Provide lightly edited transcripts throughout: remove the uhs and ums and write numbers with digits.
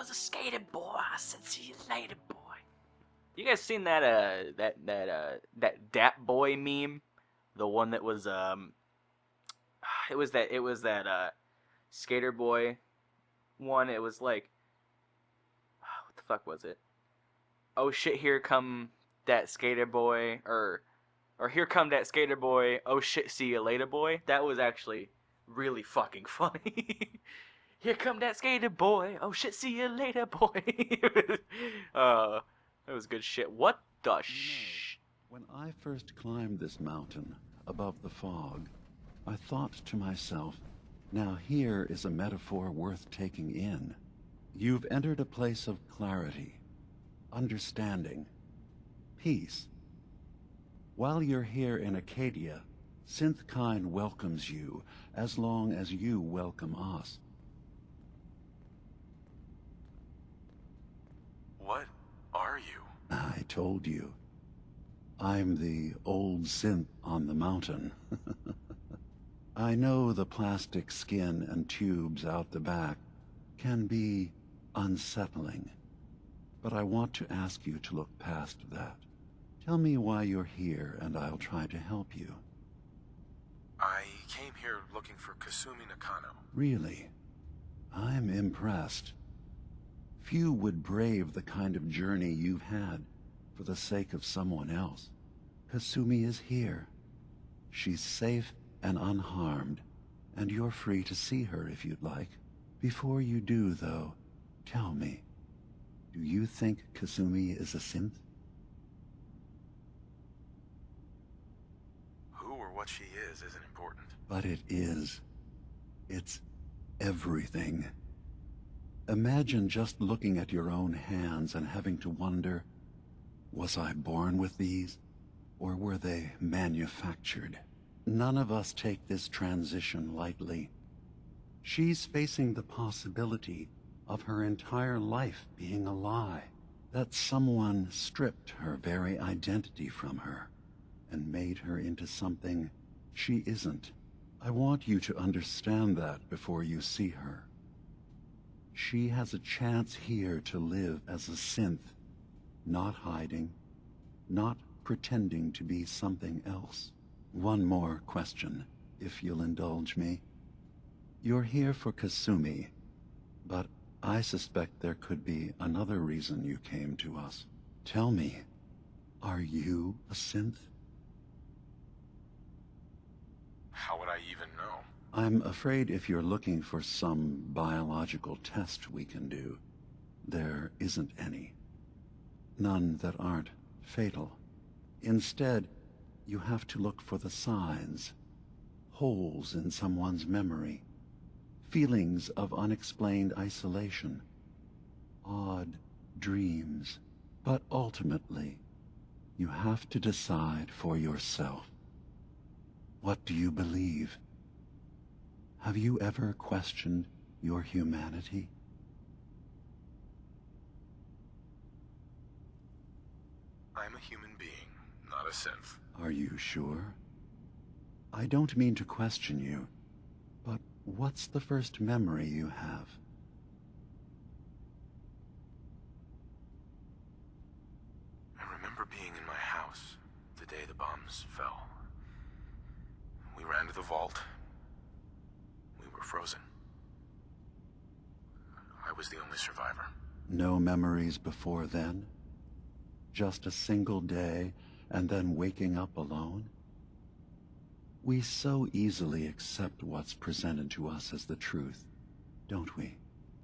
was a skater boy. I said, see you later, boy. You guys seen that that Dat Boy meme? The one that was it was that skater boy one. It was like, what the fuck was it? Oh shit, here come that skater boy, or here come that skater boy. Oh shit, see you later, boy. That was actually really fucking funny. Here come that skater boy. Oh shit, see you later, boy. That was good shit. What the When I first climbed this mountain above the fog, I thought to myself, now here is a metaphor worth taking in. You've entered a place of clarity, understanding, peace. While you're here in Acadia, Synthkind welcomes you as long as you welcome us. What are you? I told you. I'm the old synth on the mountain. I know the plastic skin and tubes out the back can be unsettling, but I want to ask you to look past that. Tell me why you're here, and I'll try to help you. I came here looking for Kasumi Nakano. Really? I'm impressed. Few would brave the kind of journey you've had for the sake of someone else. Kasumi is here. She's safe and unharmed, and you're free to see her if you'd like. Before you do, though, tell me, do you think Kasumi is a synth? Who or what she is isn't important. But it is. It's everything. Imagine just looking at your own hands and having to wonder, was I born with these, or were they manufactured? None of us take this transition lightly. She's facing the possibility of her entire life being a lie, that someone stripped her very identity from her and made her into something she isn't. I want you to understand that before you see her. She has a chance here to live as a synth, not hiding, not pretending to be something else. One more question, if you'll indulge me. You're here for Kasumi, but I suspect there could be another reason you came to us. Tell me, are you a synth? How would I even know? I'm afraid if you're looking for some biological test we can do, there isn't any. None that aren't fatal. Instead, you have to look for the signs, holes in someone's memory, feelings of unexplained isolation, odd dreams. But ultimately, you have to decide for yourself. What do you believe? Have you ever questioned your humanity? I'm a human being, not a synth. Are you sure? I don't mean to question you, but what's the first memory you have? I remember being in my house the day the bombs fell. We ran to the vault. We were frozen. I was the only survivor. No memories before then? Just a single day, and then waking up alone? We so easily accept what's presented to us as the truth, don't we?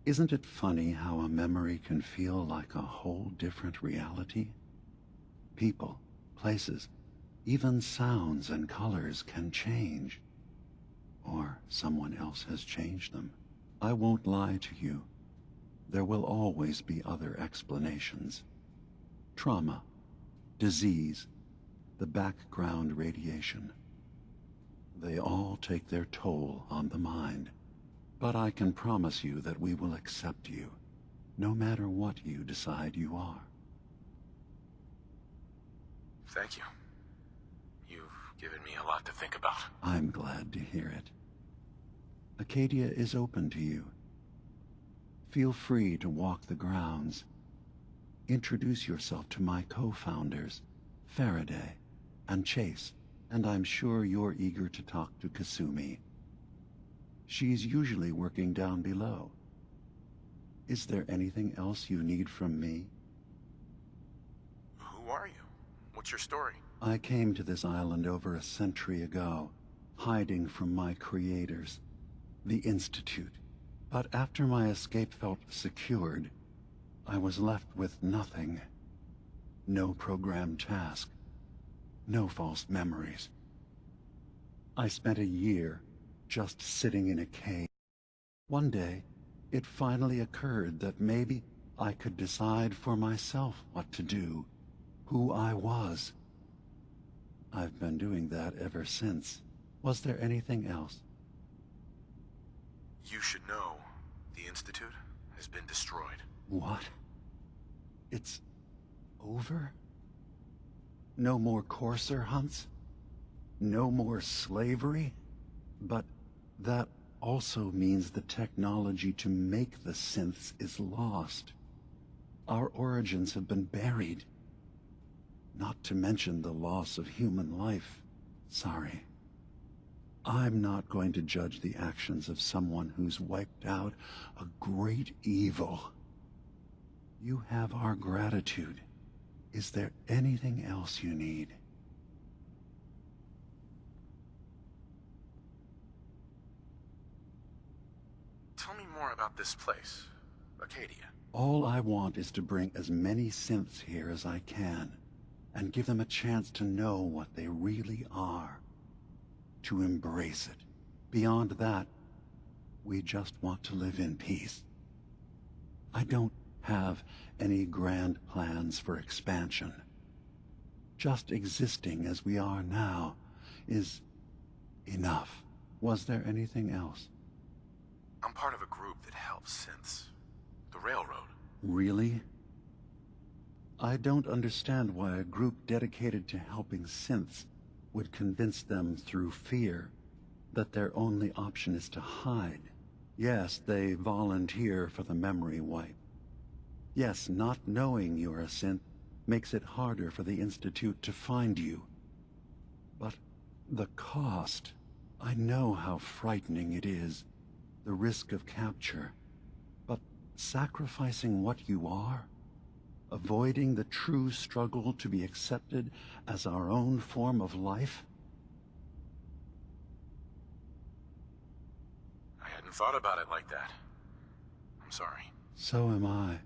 Isn't it funny how a memory can feel like a whole different reality? People, places, even sounds and colors can change. Or someone else has changed them. I won't lie to you. There will always be other explanations. Trauma, disease, the background radiation. They all take their toll on the mind. But I can promise you that we will accept you, no matter what you decide you are. Thank you. You've given me a lot to think about. I'm glad to hear it. Acadia is open to you. Feel free to walk the grounds. Introduce yourself to my co-founders, Faraday and Chase, and I'm sure you're eager to talk to Kasumi. She's usually working down below. Is there anything else you need from me? Who are you? What's your story? I came to this island over a century ago, hiding from my creators, the Institute. But after my escape felt secured, I was left with nothing. No programmed task. No false memories. I spent a year just sitting in a cave. One day, it finally occurred that maybe I could decide for myself what to do, who I was. I've been doing that ever since. Was there anything else? You should know, the Institute has been destroyed. What? It's over? No more courser hunts? No more slavery? But that also means the technology to make the synths is lost. Our origins have been buried. Not to mention the loss of human life. Sorry. I'm not going to judge the actions of someone who's wiped out a great evil. You have our gratitude. Is there anything else you need? Tell me more about this place, Acadia. All I want is to bring as many synths here as I can, and give them a chance to know what they really are. To embrace it. Beyond that, we just want to live in peace. I don't have any grand plans for expansion. Just existing as we are now is enough. Was there anything else? I'm part of a group that helps synths. The Railroad. Really? I don't understand why a group dedicated to helping synths would convince them through fear that their only option is to hide. Yes, they volunteer for the memory wipe. Yes, not knowing you're a synth makes it harder for the Institute to find you. But the cost, I know how frightening it is, the risk of capture. But sacrificing what you are, avoiding the true struggle to be accepted as our own form of life? I hadn't thought about it like that. I'm sorry. So am I.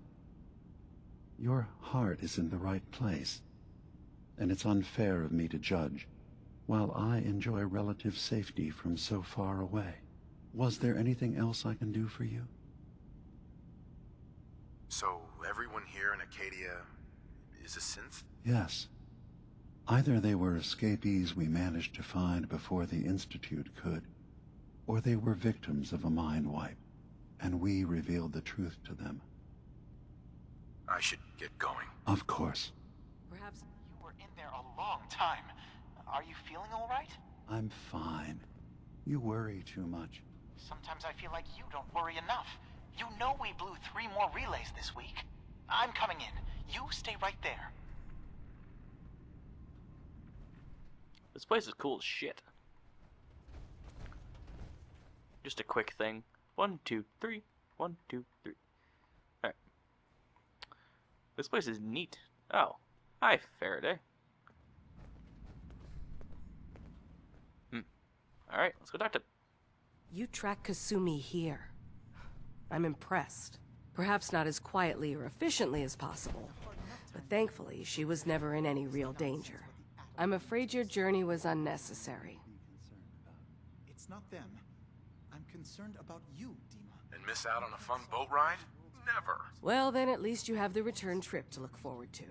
Your heart is in the right place, and it's unfair of me to judge, while I enjoy relative safety from so far away. Was there anything else I can do for you? So, everyone here in Acadia is a synth? Yes. Either they were escapees we managed to find before the Institute could, or they were victims of a mind wipe, and we revealed the truth to them. I should get going. Of course. Perhaps you were in there a long time. Are you feeling all right? I'm fine. You worry too much. Sometimes I feel like you don't worry enough. You know we blew 3 more relays this week. I'm coming in. You stay right there. This place is cool as shit. Just a quick thing. 1, 2, 3. 1, 2, 3. Alright. This place is neat. Oh. Hi, Faraday. Alright, let's go talk to... You track Kasumi here. I'm impressed. Perhaps not as quietly or efficiently as possible, but thankfully she was never in any real danger. I'm afraid your journey was unnecessary. It's not them. I'm concerned about you, Dima. And miss out on a fun boat ride? Never. Well, then at least you have the return trip to look forward to.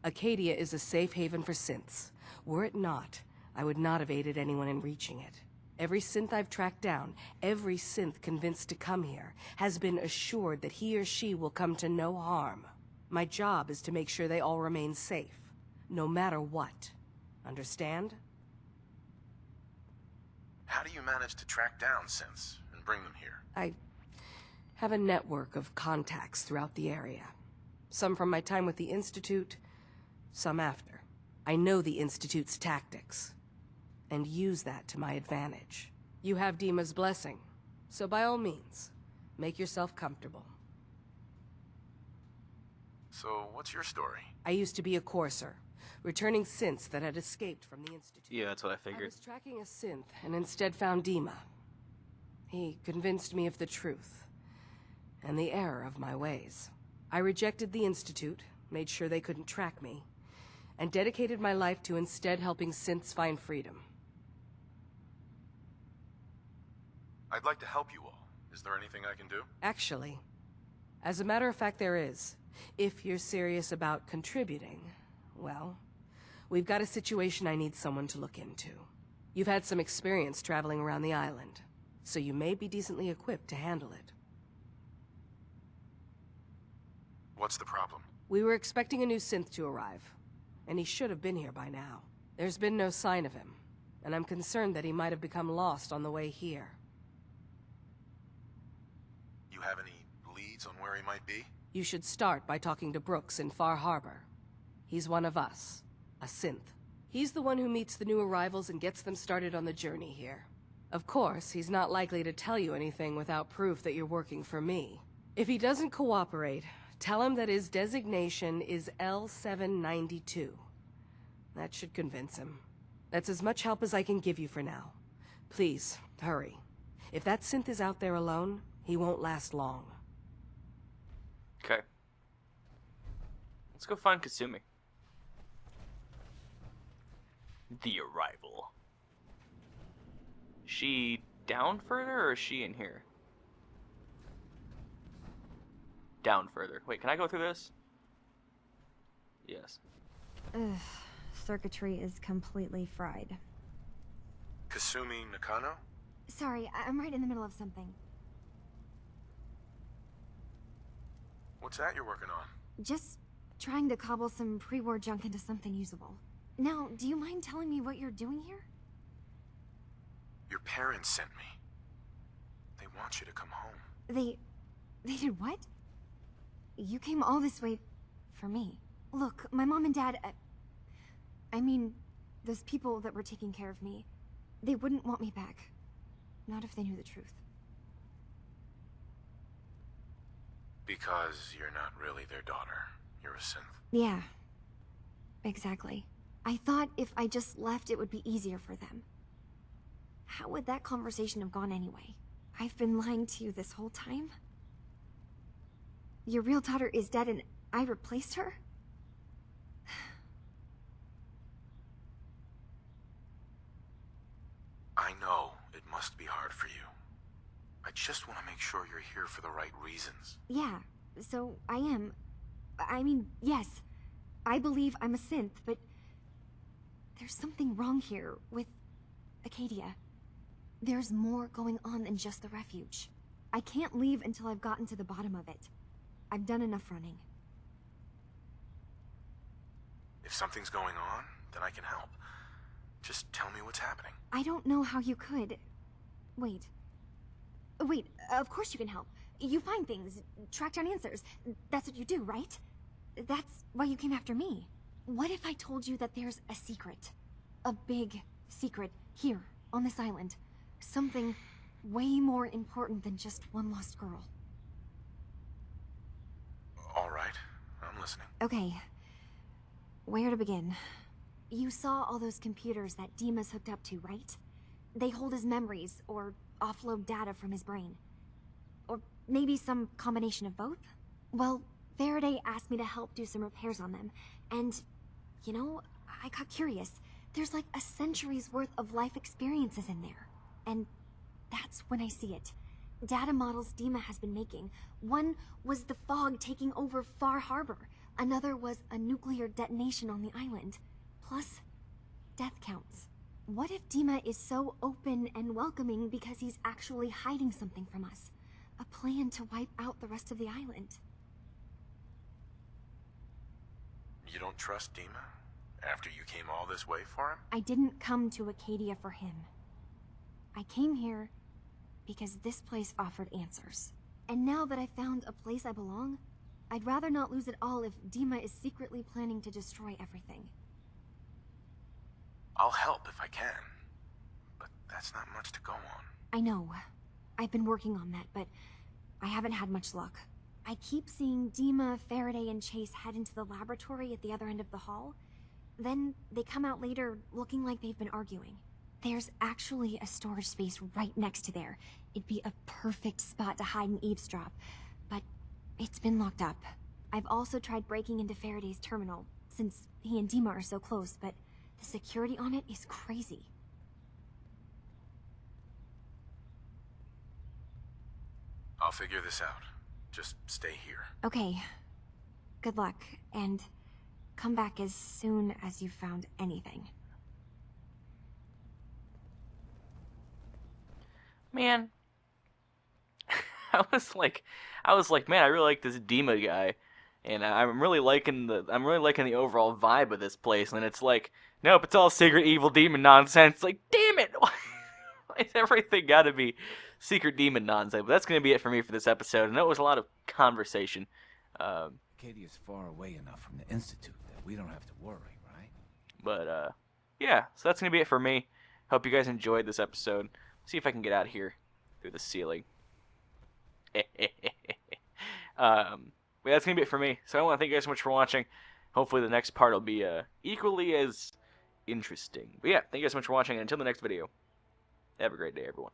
Acadia is a safe haven for synths. Were it not, I would not have aided anyone in reaching it. Every synth I've tracked down, every synth convinced to come here, has been assured that he or she will come to no harm. My job is to make sure they all remain safe, no matter what. Understand? How do you manage to track down synths and bring them here? I have a network of contacts throughout the area. Some from my time with the Institute, some after. I know the Institute's tactics, and use that to my advantage. You have Dima's blessing, so by all means, make yourself comfortable. So, what's your story? I used to be a courser, returning synths that had escaped from the Institute. Yeah, that's what I I figured. was tracking a synth and instead found Dima. He convinced me of the truth and the error of my ways. I rejected the Institute, made sure they couldn't track me, and dedicated my life to instead helping synths find freedom. I'd like to help you all. Is there anything I can do? Actually, as a matter of fact, there is. If you're serious about contributing, well, we've got a situation I need someone to look into. You've had some experience traveling around the island, so you may be decently equipped to handle it. What's the problem? We were expecting a new synth to arrive, and he should have been here by now. There's been no sign of him, and I'm concerned that he might have become lost on the way here. You have any leads on where he might be? You should start by talking to Brooks in Far Harbor. He's one of us, a synth. He's the one who meets the new arrivals and gets them started on the journey here. Of course, he's not likely to tell you anything without proof that you're working for me. If he doesn't cooperate, tell him that his designation is L792. That should convince him. That's as much help as I can give you for now. Please, hurry. If that synth is out there alone, he won't last long. Okay. Let's go find Kasumi. The arrival. She down further, or is she in here? Down further. Wait, can I go through this? Yes. Ugh, circuitry is completely fried. Kasumi Nakano? Sorry, I'm right in the middle of something. What's that you're working on? Just trying to cobble some pre-war junk into something usable. Now, do you mind telling me what you're doing here? Your parents sent me. They want you to come home. They did what? You came all this way for me. Look, my mom and dad, I mean, those people that were taking care of me, they wouldn't want me back. Not if they knew the truth. Because you're not really their daughter. You're a synth. Yeah, exactly. I thought if I just left, it would be easier for them. How would that conversation have gone anyway? I've been lying to you this whole time? Your real daughter is dead and I replaced her? I know it must be hard for you. I just want to make sure you're here for the right reasons. Yeah, so I am. I mean, yes, I believe I'm a synth, but there's something wrong here with Acadia. There's more going on than just the refuge. I can't leave until I've gotten to the bottom of it. I've done enough running. If something's going on, then I can help. Just tell me what's happening. I don't know how you could. Wait, of course you can help. You find things, track down answers. That's what you do, right? That's why you came after me. What if I told you that there's a secret? A big secret here, on this island. Something way more important than just one lost girl. All right, I'm listening. Okay, where to begin? You saw all those computers that Dima's hooked up to, right? They hold his memories, or offload data from his brain. Or maybe some combination of both? Well, Faraday asked me to help do some repairs on them, and, you know, I got curious. There's like a century's worth of life experiences in there. And that's when I see it. Data models Dima has been making. One was the fog taking over Far Harbor. Another was a nuclear detonation on the island. Plus, death counts. What if Dima is so open and welcoming because he's actually hiding something from us? A plan to wipe out the rest of the island. You don't trust Dima? After you came all this way for him? I didn't come to Acadia for him. I came here because this place offered answers. And now that I've found a place I belong, I'd rather not lose it all if Dima is secretly planning to destroy everything. I'll help if I can. But that's not much to go on. I know. I've been working on that, but I haven't had much luck. I keep seeing Dima, Faraday, and Chase head into the laboratory at the other end of the hall. Then they come out later looking like they've been arguing. There's actually a storage space right next to there. It'd be a perfect spot to hide and eavesdrop, but it's been locked up. I've also tried breaking into Faraday's terminal, since he and Dima are so close, but the security on it is crazy. I'll figure this out. Just stay here. Okay. Good luck, and come back as soon as you've found anything. Man, I was like, man, I really like this Dima guy, and I'm really liking the overall vibe of this place. And it's like, nope, it's all secret evil demon nonsense. Like, damn it, why is everything got to be secret demon nonsense? But that's gonna be it for me for this episode. And it was a lot of conversation. Acadia's far away enough from the Institute that we don't have to worry, right? But yeah, so that's gonna be it for me. Hope you guys enjoyed this episode. See if I can get out of here through the ceiling. But that's gonna be it for me. So I want to thank you guys so much for watching. Hopefully the next part will be equally as interesting. But yeah, thank you guys so much for watching, and until the next video, have a great day, everyone.